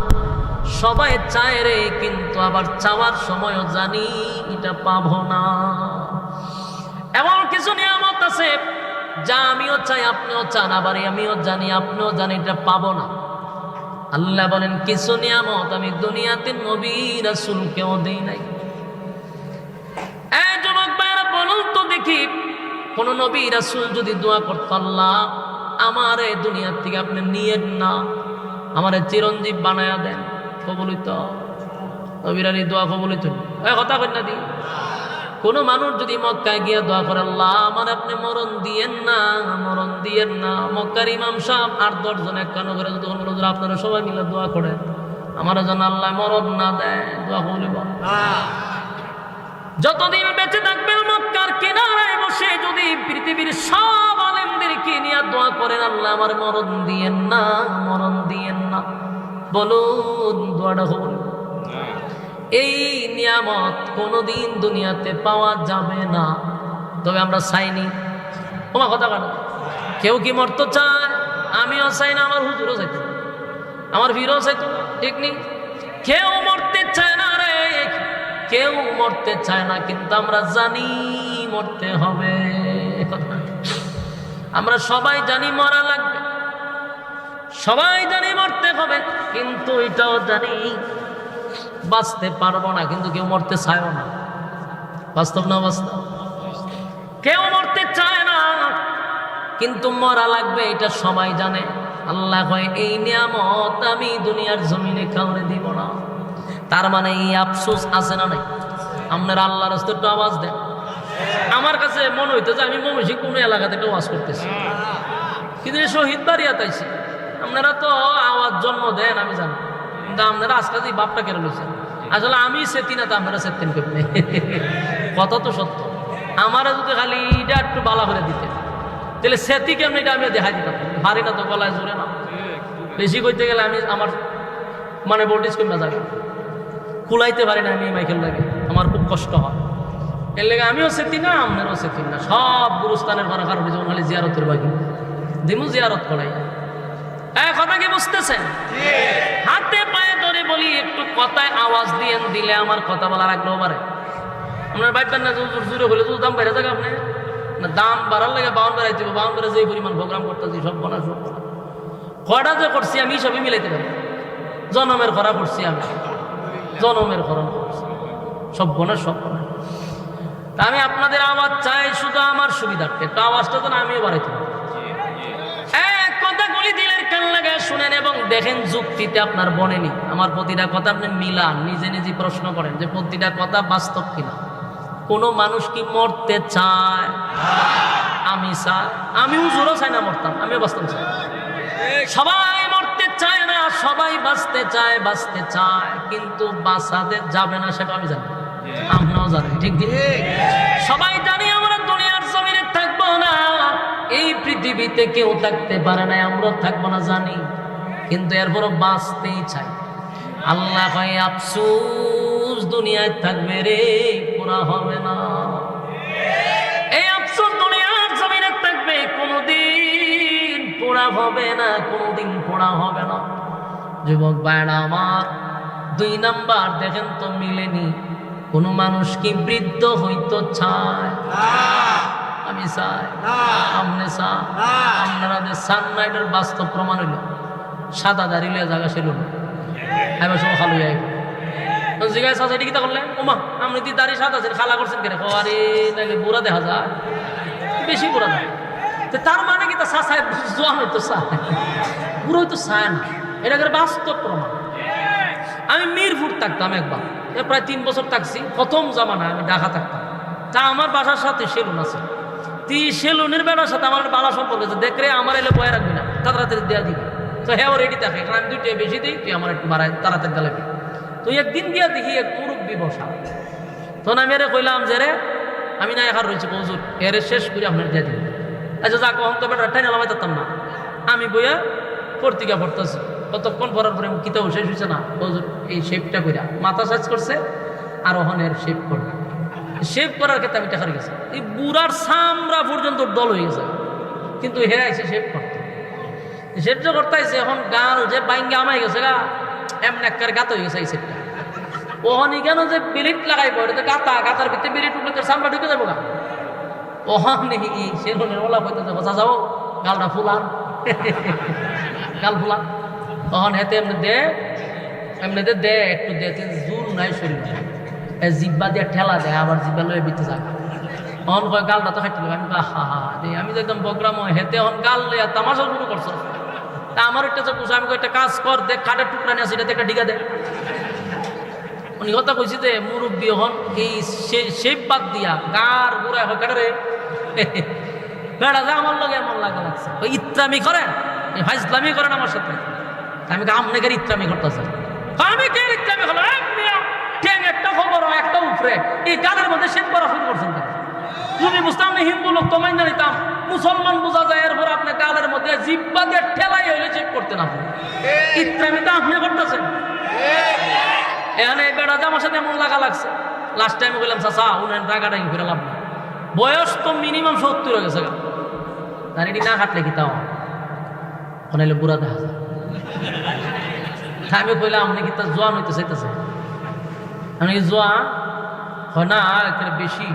সবাই চায় রে, কিন্তু আবার চাওয়ার সময়ও জানি এটা পাবো না। এমন কিছু নিয়ামত আছে যা আমিও চাই, আপনিও চান, আবার আমিও জানি, আপনিও জানি এটা পাবো না। আল্লাহ বলেন কিছু নিয়ামত আমি দুনিয়াতে নবী রাসূলকেও দেই নাই। এই যুবক ভাইরা বলুন তো দেখি, কোন নবী রাসূল যদি দোয়া করত আল্লাহ আমার এই দুনিয়ার থেকে আপনি নিয়েন না, আমারে চিরঞ্জীব বানায়া দেন, কবুল হইতো? নবীর আলী দোয়া কবুল হইতো? কথা কই না দি? কোন মানুষ যদি মক্কায় গিয়ে দোয়া করে আল্লাহ আমার আপনি মরণ দিয়েন না, মক্কার ইমাম সাহেব 8-10 জন একখানো করে তখন বলল আপনারা সবাই মিলে দোয়া করেন আমার যেন আল্লাহ মরণ না দেয়, দোয়া কবুল হইব? যতদিন বেঁচে থাকবেন মক্কার কিনারায় বসে যদি পৃথিবীর সব আলেমদেরকে নিয়ে দোয়া করেন, আল্লাহ আমার মরণ দিয়েন না, মরণ দিয়েন না, বলুন দোয়াটা হল। এই নিয়ামত কোনোদিন দুনিয়াতে পাওয়া যাবে না। তবে আমরা চাইনি, তোমার কথা কাটো, কেউ কি মরতে চায়? আমিও চাই না, আমার হুজুরও চাইতো, আমার ভিড়ও চাইতো, ঠিক নেই? কেউ মরতে চায় না রে, কেউ মরতে চায় না, কিন্তু আমরা জানি মরতে হবে। আমরা সবাই জানি মরা লাগবে, সবাই জানি মরতে হবে, কিন্তু এটাও জানি বাঁচতে পারবো না, কিন্তু কেউ মরতে চায়ও না। বাস্তব না বাস্তব? কেউ মরতে চায় না, কিন্তু মরা লাগবে, এটা সবাই জানে। আল্লাহ কয় এই নিয়ামত আমি দুনিয়ার জমিনে কাউরে দিব না। তার মানে এই আফসোস আছে না নাই? আপনারা আল্লাহর রাস্তায় একটু আওয়াজ দেন। আমার কাছে মনে হইতো যে আমি ময়মনসিংহ কোন এলাকাতে একটু আওয়াজ করতেছি, কিন্তু শহীদ বাড়িয়াতে আইছি। আপনারা তো আওয়াজ জন্ম দেন আমি জানি, কিন্তু আপনারা আজকে যে বাপটা কেন লইছেন, আসলে আমি সেতি না, তো আপনারা সেতেন কেমনে? কথা তো সত্য। আমারা যদি খালি এটা একটু বালা করে দিতেন, তাহলে সেতি কেমন এটা আমি দেখাই দিতাম। পারি না তো, গলায় জোরে না, বেশি করতে গেলে আমি আমার মানে ভোল্টেজ কমে যাবে, কুলাইতে পারি না আমি মাইকেল লাগে, আমার খুব কষ্ট হয়। এর লেগে আমিও সেতি না, আপনারও সেতি না। সব গুরুস্থানের করা কারণে যেমন খালি জিয়ারতের বাকি দিমু, জিয়ারত করাই। কথা কি বুঝতেছেন? হাতে পায়ে ধরে বলি, একটু কথায় আওয়াজ দিয়ে দিলে আমার কথা বলার আগ্রহ বাড়ে। আপনার ভাববেন না জোরে হলে তো দাম বেড়ে যাবে, আপনি না দাম বাড়ার লাগে বাউন বেড়াইতে হবে। বাউন বেড়ে যে পরিমাণ প্রোগ্রাম করতেছি, সব বলা সব কটা যে করছি আমি সবই মিলাইতে পারি। জনমের খরা করছি আমি, জনমের খরণ করছি, সব বনা সব বনা। তা আমি আপনাদের আওয়াজ চাই শুধু আমার সুবিধার্থে, একটু আওয়াজটা তো আমিও বাড়াইতে পারি। কথাগুলি দিলের কান লাগায় শুনেন এবং দেখেন যুক্তিতে আপনার বনেনি। আমার প্রতিটা কথা আপনি মিলান, নিজে নিজে প্রশ্ন করেন যে প্রতিটা কথা বাস্তব কিনা। কোনো মানুষ কি মরতে চায়? আমি চাই, আমিও জোরও চাই না মরতাম, আমিও বাঁচতাম চাই। সবাই মরতে চায় না, সবাই বাঁচতে চায়, বাঁচতে চায়, কিন্তু বাঁচাতে যাবে না সেটা আমি জানি, আমরাও জানি, ঠিক ঠিক। সবাই জানি আমরা দুনিয়ার জমিনে থাকবো না, এই পৃথিবীতে কেউ থাকতে পারে না, আমরা থাকবো না জানি, কিন্তু এরপরও বাঁচতেই চাই। আল্লাহ কয় আফসোস দুনিয়ায় থাকবে রে, পুরা হবে না। এই আফসোস দুনিয়ার জমিনে থাকবে, কোনোদিন পুরা হবে না, কোনোদিন পুরা হবে না। যুবক ভাইরা আমার, 2 নাম্বার দেখেন তো মিলেনি। কোন মানুষ কি বৃদ্ধ হইতো চায়? আমি চাই, আপনি চান, আপনারা চান না। এটার বাস্তব প্রমাণ হইল সাদা দাঁড়ি লিয়ে জায়গা ছিল না, এবার সব খালু যাই জিজ্ঞাসা আছে এটা কি তা করলেন? ওমা আপনি তুই দাঁড়িয়ে সাদা আছেন, খালা করছেন কেন? আরে নাকি বুড়া দেখা যায়, বেশি বুড়া দেখা। তার মানে কি তা চায় জোয়ান হইতো চায়, বুড়ো হইতো চায় না। এটা করে বাস্তব প্রমাণ। আমি মিরপুর থাকতাম একবার, প্রায় 3 বছর থাকছি। প্রথম জামানায় আমি ঢাকা থাকতাম। তা আমার বাসার সাথে সেলুন আছে, তুই সেলুনের বেলার সাথে আমার বালা সম্পর্ক আছে। দেখ রে আমার এলে বয়ে রাখবি না, তাড়াতাড়ি দেওয়া দিবি। তো হ্যাঁ ও রেডি থাকে, কারণ আমি 2 টাকা বেশি দিই, তুই আমার একটু বাড়াই তাড়াতাড়ি দেওয়া। তো একদিন দিয়া দেখি এক মুরব্বী বসা। তখন আমি এরে কইলাম যে রে আমি না এখানে রয়েছি হুজুর, এরে শেষ করে আপনার দিয়ে দিন। আচ্ছা যা কখন তো বেটা ঠাই নামাই থাকতাম না, আমি বইয়া পত্রিকা পড়তেছি। কতক্ষণ পড়ার পরে কিতাব শেষ হয়েছে না, হুজুর এই শেপটা কইরা মাথা সাজ করছে, আর ওখানের শেপ করবে। শেপ করার ক্ষেত্রে আমি টাকা গেছি, এই বুড়ার সামরা পর্যন্ত দল হয়ে গেছে, কিন্তু হেরাইছে শেপ করতে। শেপ যে করতে আইছে, এখন গাল যে বাইঙ্গে আমাই গেছে গা, এমন একবার গাত হয়ে গেছে এই শেপটা। ওখানে কেন যে বিলিট লাগাই পড়ে, গাতা গাতার ভিতরে বিলিট উঠলে তোর সামরা ঢুকে যাবো গা। ওখানে সেলুনের ওলা বইতে যাবো, যা যাও গালটা ফুলান, গাল ফুলান। তখন হেতে এমনি দে একটু দে, জোর নাই শরীর, জিব্বা দিয়ে ঠেলা দেয়, আবার জিব্বা লয়ে বিতে যায়। তখন কয় গালটা তো খাইতে আমি হা হা আমি তো একদম বকরাম। হেতে এখন গাল লইয়া তামাশা শুরু করছো। তা আমার একটা যে পুষে, আমি একটা কাজ কর, দেখ খাটের টুকরা নিয়ে সেটাতে একটা ডিগা দেয়। উনি কথা কইছি যে মুরব্বী হন এই শেপ বাদ দিয়া গার গোড়ায় হয় কাটে রে বেড়া যে আমার লগে এমন লাগছে। ওই ইত্রামি করেন, ফাইজলামি করেন আমার সাথে। আমি আপনাকে ইত্রামি করতেছে, আমি কে ইত্রামি হলো একটা খবর একটা উপরে রে এই গালের মধ্যে শেভ করা শুরু করছেন কেন? যদি বুঝতাম না হিন্দু লোক তো মাইনা নিতাম, মুসলমান বোঝা যায়, এরপর আপনি গালের মধ্যে জিব্বা দিয়ে ঠেলাই হইলে শেভ করতেন আপনি। ইত্রামি তো আপনি করতেছেন। এখানে এই বেড়া আমার সাথে এমন লাগা লাগছে, লাস্ট টাইম বললাম চাচা উনার টাকাটা করে লাভ না, বয়স তো মিনিমাম 70 হয়ে গেছে, আর এটি না কাটলে কি তাও ওনাইলে বুড়া দেখা যায়। আমি কইলাম আপনি কি তার জোয়ান হইতে চাইতেছে? আমি কি জোয়ান হয় না, এখানে বেশি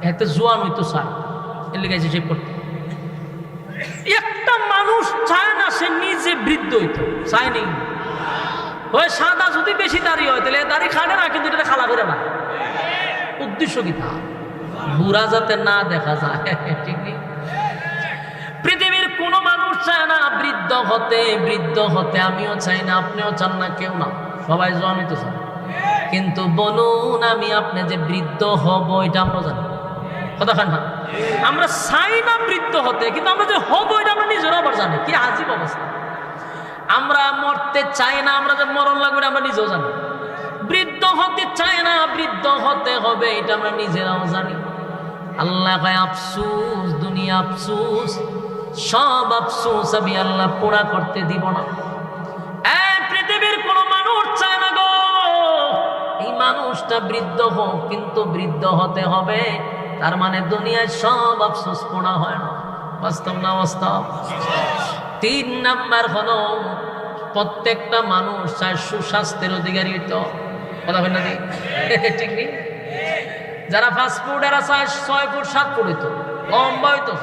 এতে জোয়ান হইতো চায়, এর লিগে এসে চেক করতে। একটা মানুষ চায় না সে নিজে বৃদ্ধ হইতো, চায় নেই। ওই সাদা যদি বেশি দাড়ি হয় তাহলে দাড়ি খাটে না, কিন্তু এটা খালা করে না। উদ্দেশ্য কি তা? বুড়া যাতে না দেখা যায়, ঠিক নেই? পৃথিবীর কোন মানুষ চায় না বৃদ্ধ হতে, বৃদ্ধ হতে আমিও চাই না, আপনিও চান না, কেউ না, সবাই জোয়ান হইতে চান। কিন্তু বলুন আমি আপনি যে বৃদ্ধ হব এটা আমরা জানি কথা না? আমরা চাই না বৃদ্ধ হতে, কিন্তু আমরা যে হব এটা আমরা নিজেরা আবার জানি। কি আজীব অবস্থা! আমরা মরতে চাই না, আমরা যে মরণ লাগবে আমরা নিজেও জানি। বৃদ্ধ হতে চাই না, বৃদ্ধ হতে হবে এটা আমরা নিজেরাও জানি। আল্লাহ কয় আফসুস, দুনিয়া আফসুস, সব আফসুস আমি আল্লাহ পুরা করতে দিব না। পৃথিবীর কোন মানুষ চায় না গো এই মানুষটা বৃদ্ধ হোক, কিন্তু বৃদ্ধ হতে হবে, তার মানে দুনিয়ায় সব আফসোস পুরা হয় না। বাস্তব না বাস্তব? 3 নাম্বার হলো প্রত্যেকটা মানুষ চায় সুস্বাস্থ্যের অধিকারী হইতো, কথা বলেন না ঠিক নেই? যারা ফাস্ট ফুড এরা চায় 6 ফুট 7 ফুট হইতো, লম্বা হইতো।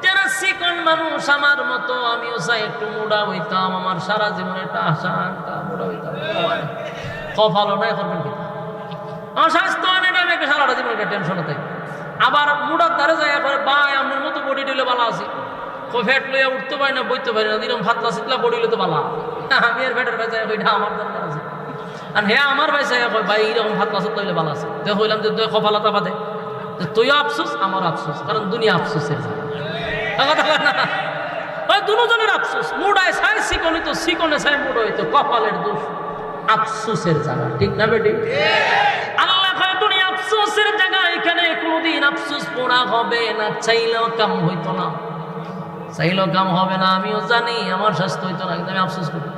যারা চিকন মানুষ আমার মতো, আমিও চাই একটু মোটা হইতাম, আমার সারা জীবনে একটা আশা মোটা হইতাম। কপালও নাই, করবেন কি? আমার স্বাস্থ্য অনেক, আমি একটা সারাটা জীবনে একটা টেনশনে থাকি। আবার মোটার দ্বারে যায় করে ভাই আপনার মতো বডি দিলে ভালো আছি, ফ্যাট লইয়া উঠতে পারি না, বইতে পারি না, দিলাম ফাতলা শীতলা বডি লইতে ভালো। আমি আর ফ্যাটের ভাই ওইটা আমার দরকার আছে। আর হ্যাঁ আমার ভাই চাই ভাই এইরকম ফাতলা শীতলা হইলে ভালো আছে। তো হইলাম যে তুই কপালতা বাদে, তুইও আফসোস আমার আফসোস, কারণ দুনিয়া আফসোসের ওই দুজনের আফসোস। মুডায় চাই চিকন হইতো, চিকনে চাই মুড হইতো, কপালের দোষ, আফসোসের জায়গা, ঠিক না বেটি? আল্লাহ কয় দুনিয়া আফসোসের জায়গা, এখানে কোনোদিন আফসোস পোড়া হবে না, চাইলেও কাম হইতো না, চাইলেও কাম হবে না। আমিও জানি আমার স্বাস্থ্য হইতো না, কিন্তু আমি আফসোস করি।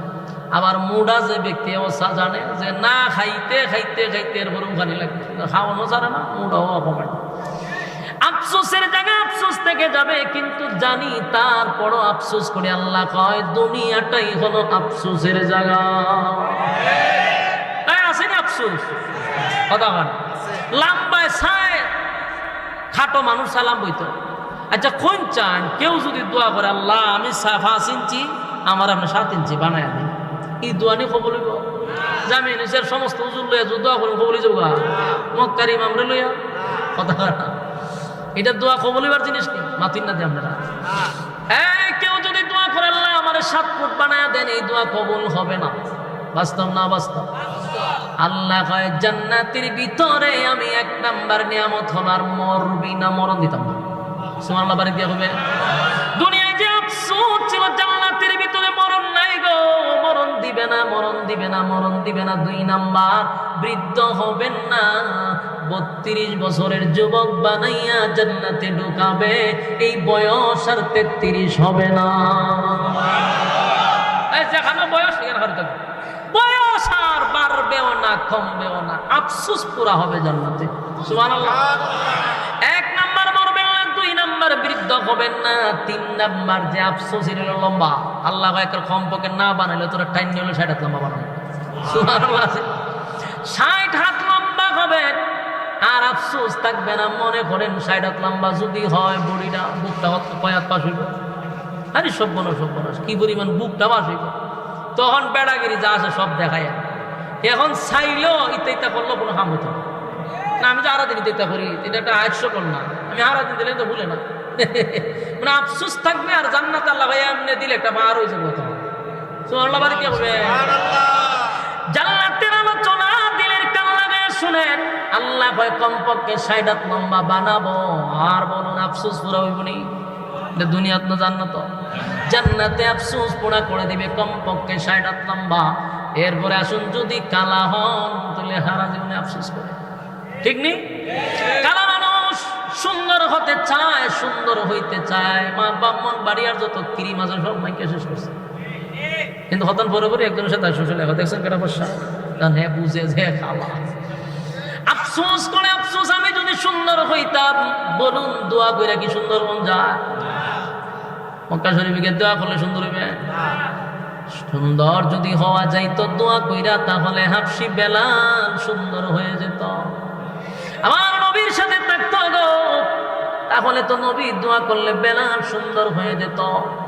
আবার মুডা যে ব্যক্তি অবস্থা জানে যে না খাইতে খাইতে খাইতে এরপর উখানি লাগবে, খাওয়ানো ছাড়ে না, মুডাও অপমান। আফসোসের জায়গা আফসোস থেকে যাবে, কিন্তু জানি তারপরও আফসোস করে। আল্লাহ কয় দুনিয়াটাই হলো আফসোসের জায়গা। আসেনি আফসোস? কথা বল। লম্বায় ছায় খাটো মানুষ সালাম বইতো। আচ্ছা কোন চান কেউ যদি দোয়া করে আল্লাহ আমি 5 ইঞ্চি, আমার আপনি 7 ইঞ্চি বানায় দিন, এই দোয়া নিয়ে কবুল হইব? জামি নিজের সমস্ত হুজুর লইয়া দোয়া করে কবুল হয়ে যাবো মক্কার ইমামরে লইয়া? কথা না, এটা দোয়া কবুল হইবার জিনিস নেই, মাতিন না দিয়ে আপনারা। কেউ যদি দোয়া করে আল্লাহ আমার 7 ফুট বানায় দেন, এই দোয়া কবুল হবে না। বাস্তব না বাস্তব? আল্লাহ কয় জান্নাতের ভিতরে আমি 1 নাম্বার নিয়ামত হলো আর মরবি না, মরণ দিতাম না। সুবহানাল্লাহ বাড়ি দিয়া হবে। দুনিয়ায় যে আফসোস ছিল জান্নাতের ভিতরে মরণ নাই গো, মরণ দিবে না, মরণ দিবে না, মরণ দিবে না। 2 নাম্বার বৃদ্ধ হবেন না, 32 বছরের যুবক বানাইয়া জান্নাতে ঢুকাবে, এই বয়স আর 33 হবে না। যেখানে বয়স সেখানে হারতে হবে, বয়স আর বাড়বেও না কমবেও না, আফসোস পুরা হবে জান্নাতে। সুবহানাল্লাহ। 1 নাম্বার মরবেন না, 2 নাম্বার বৃদ্ধ হবেন না, 3 নাম্বার যে আফসোস হলো লম্বা। আল্লাহ একটা কমপক্ষে না বানাইলে তোরা টাইম নিয়ে 60 হাত লম্বা বানাবে। সুবহানাল্লাহ। 60 হাত লম্বা হবে আর আফসোস থাকবে না। মনে করেন 60 হাত লম্বা যদি হয়, বডিটা বুকটা কয় হাত পাশ হইব? আরে সব্যনাশ, কি পরিমাণ বুকটা পাশ হইব, তখন বেড়াগিরি যা আছে সব দেখায়। এখন চাইলেও ইত্যা করলো কোনো কাম হতো না। আমি যে আরাদিন ইত্যা করি, এটা একটা আয়স্য কর না, আমি আরাদিন দিলে তো ভুলে না, মানে আফসোস থাকবে। আর জান্নাতে আল্লাহ ভাই এমনি দিলে একটা বার হয়ে যাবে। সুবহানাল্লাহ বাড়ি কি হবে? জান্নাতের আলোচনা দিলের কান লাগায় শুনেন। আল্লাহ কয় কমপক্ষে 60 হাত লম্বা বানাবো, আর বলুন আফসোস পুরা হইব নি? দুনিয়াত না জান্নাত? জান্নাতে আফসোস পুরা করে দিবে কমপক্ষে 60 হাত লম্বা। এরপরে আসুন যদি কালা হন তাহলে সারা জীবনে আফসোস করে, ঠিক নেই? কালা মানুষ সুন্দর হতে চায়, সুন্দর হইতে চায়, মা ব্রাহ্মণ বাড়িয়ার যত ক্রিম আছে সব মাইকে শেষ করছে, কিন্তু হতান পরে পরে একজনের সাথে শ্বশুর লেখা দেখছেন কেটা বসা, কারণ হ্যাঁ বুঝে যে খাওয়া আফসোস করে। আফসোস আমি যদি সুন্দর হইতাম, বলুন দোয়া কইরা কি সুন্দর মন যায়? মক্কা শরীফে দোয়া করলে সুন্দর হইবে? সুন্দর যদি হওয়া যাইতো দোয়া কইরা, তাহলে হাফসি বেলাল সুন্দর হয়ে যেত, আমার নবীর সাথে থাকতো গো, তাহলে তো নবী দোয়া করলে বেলাল সুন্দর হয়ে যেত।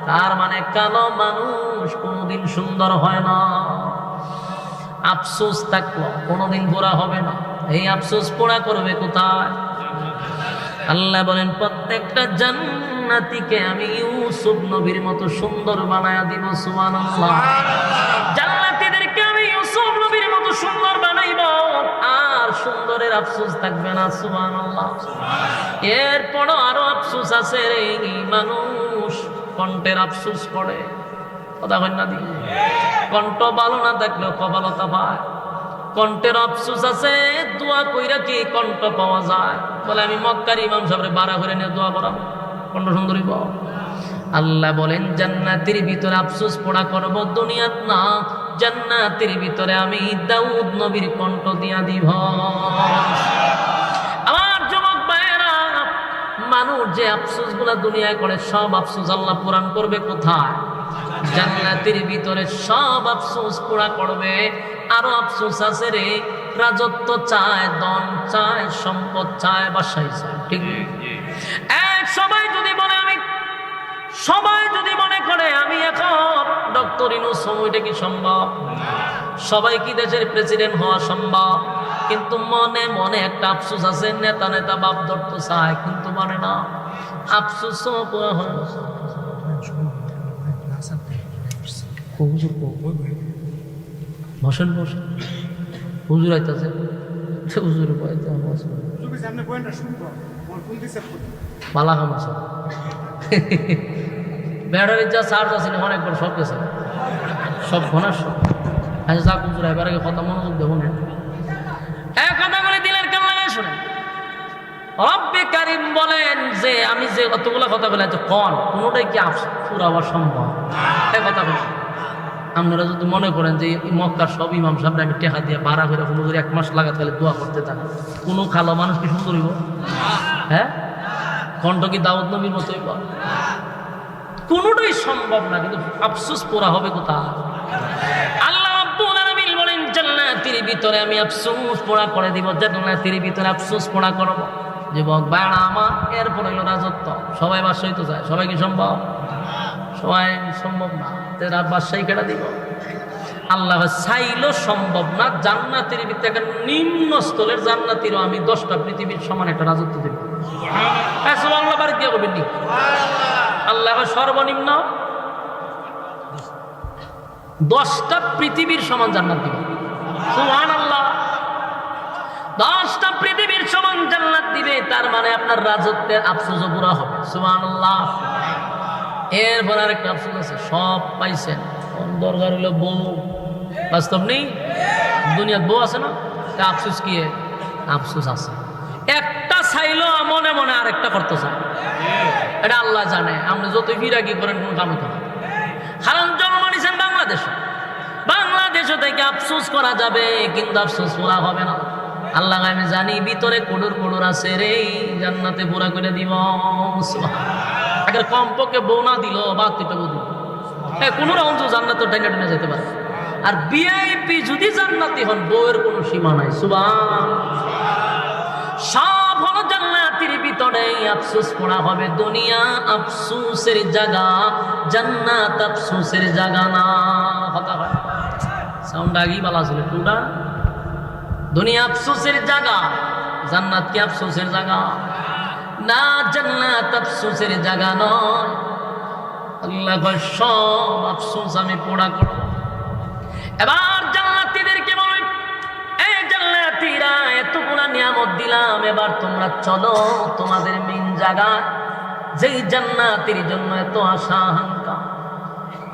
তার মানে কালো মানুষ কোনোদিন সুন্দর হয় না। আফসোস থাকলো কোনোদিন গোরা হবে না। এই আফসোস পোড়া করবে কোথায়? আল্লাহ বলেন প্রত্যেকটা জান্নাতীকে আমি ইউসুফ নবীর মতো সুন্দর বানায়া দিব। সুবহানাল্লাহ। জান্নাতীদেরকে আমি ইউসুফ নবীর মতো সুন্দর বানাইব, আর সুন্দরের আফসোস থাকবে না। সুবহানাল্লাহ। এরপরও আরো আফসোস আছে রে, মানুষ কণ্ঠের আফসোস করে, কথা হয় না? দিই কণ্ঠ ভালো না থাকলেও কপালতা পায়। কণ্ঠের আফসোস আছে, দোয়া কইরা কি কণ্ঠ পাওয়া যায়? বলে আমি মক্কার ইমাম সাহেবের বাড়া করে নিয়ে দোয়া করাবো, কণ্ঠ সুন্দরী পাও। আল্লাহ বলেন জান্নাতের ভিতরে আফসোস পড়া করব, দুনিয়াত না। জান্নাতের ভিতরে আমি দাউদ নবীর কণ্ঠ দিয়া দিব। আমার যুবক ভাইয়েরা, মানুষ যে আফসোস গুলা দুনিয়ায় করে, সব আফসোস আল্লাহ পূরণ করবে কোথায়? জান্নাতের ভিতরে সব আফসোস পুরা করবে। আরো আফসোস আছে রে, রাজত্ব চায়, ধন চায়, সম্পদ চায়, বাসাই চায়, ঠিক? এক সবাই যদি বলে আমি, সবাই যদি মনে করে আমি এখন ডক্টর ইউনূস, সময়টা কি সম্ভব? সবাই কি দেশের প্রেসিডেন্ট হওয়া সম্ভব? কিন্তু মনে মনে একটা আফসোস আছে, নেতা নেতা বাপ ধরতে চায় কিন্তু মানে না। আফসোসও পুরা হয়। বসেন বসেন, হুজুর আইতাছে, হুজুর পালা খাম আছে, ব্যাটারির যা চার্জ আছে অনেকবার সব গেছে, সব ঘনার সব। আচ্ছা যাক হুজুর, এবার আগে কথা মনোযোগ দেবো না, এক কথা বলে দিলেন কেন লাগায় শুনে। রব্বে কারিম বলেন যে আমি যে কতগুলো কথা বলে কন, কোনোটাই কি পুরাবার সম্ভব? এই কথা বলি, আপনারা যদি মনে করেন যে মক্কার সব ইমাম সাহেবরা আমি টেকা দিয়ে ভাড়া করে কোনো যদি 1 মাস লাগা তাহলে দোয়া করতে থাকেন, কোনো খালো মানুষ কি সুন্দর হইব? হ্যাঁ, কণ্ঠ কি দাউদ নবীর মতো হইব? কোনোটাই সম্ভব না। কিন্তু আফসোস পোড়া হবে কোথায়? আল্লাহ রাব্বুল আলামিন বলেন জান্নাতের ভিতরে আমি আফসোস পোড়া করে দিব, জান্নাতের ভিতরে আফসোস পোড়া করব। যুবক ভাইরা আমার, এরপর হইল রাজত্ব। সবাই বাদশাহী তো চায়, সবাই কি সম্ভব? সবাই সম্ভব না। তেরা বাদশাহী কেটে দিব? আল্লাহ চাইলো সম্ভব না। জান্নাতের ভিতরে নিম্ন স্থলের জান্নাতিরও আমি 10টা পৃথিবীর সমান একটা রাজত্ব দেব। আল্লাহ বাড়ি দিয়ে করবেন নি? আল্লাহ সর্বনিম্ন 10টা পৃথিবীর সমান জান্নাত দিব। সুবহানাল্লাহ। 10টা পৃথিবীর সমান জান্নাত দিবে, তার মানে আপনার রাজত্বের আফসোস পুরা হবে। সুবহানাল্লাহ। এরপর আরেকটা আফসোস আছে, সব পাইছেন, দরকার হলো বউ। বাস্তব নেই, দুনিয়ার বউ আছে না? তা আফসোস কি? আফসোস আছে। একটা চাইলো মনে মনে আরেকটা করতে চায়, এটা আল্লাহ জানে। আপনি যতই বিরাগী করেন কোন কামে করেন। কারণ জন্ম নিয়েছেন বাংলাদেশে, বাংলাদেশে থেকে আফসোস করা যাবে, কিন্তু আফসোস করা হবে না। আল্লাহ আমি জানি ভিতরে কোডর কোডর আছে রে, জান্নাতে পুরা করে দিব। আগে কমপক্ষে বউ না দিল বা তুইটা বউ দিল, কোনো রকম জান্নাত টেনে টেনে যেতে পারে। আর ভিআইপি যদি জান্নাতি হন, বউয়ের কোনো সীমা নাই। সুবহান। সব হলো জান্নাতের ভিতরে, আফসোস পড়া হবে। দুনিয়া আফসোসের জায়গা, জান্নাত আফসোসের জায়গা না। কথা হয় সাউন্ড আগেই বলা ছিল টুডা। দুনিয়া আফসোসের জায়গা, জান্নাত কি আফসোসের জায়গা না? জান্নাত আফসোসের জায়গা নয়। আল্লাহ কয় সব আফসোস আমি পোড়া করব। এবার জান্নাতীদেরকে বলেন, এই জান্নাতীরা এতগুলা নিয়ামত দিলাম, এবার তোমরা চলো তোমাদের মেইন জায়গা, যেই জান্নাতের জন্য এত আশা আকাঙ্ক্ষা,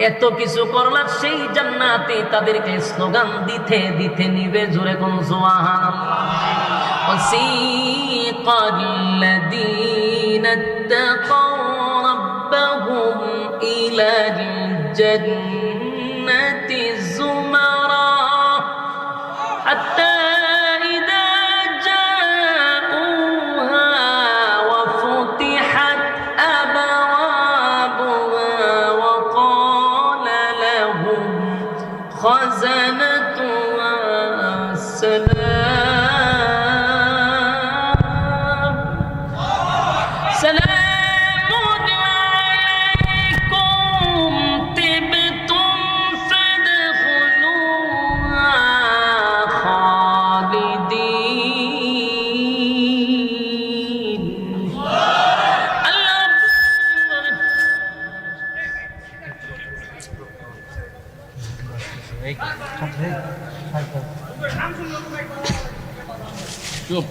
এত কিছু করলাম, সেই জান্নাতে তাদেরকে স্লোগান দিতে দিতে নিবে। জোরে কোন সুবহানাল্লাহ। ওয়াসিকাল্লাযীনা ইত্তাকাউ রাব্বাহুম ইলাল জান্নাতি যুমারা হাত্তা خزنتها سلام سلام عليكم طبتم فادخلوها خالدين. চুপ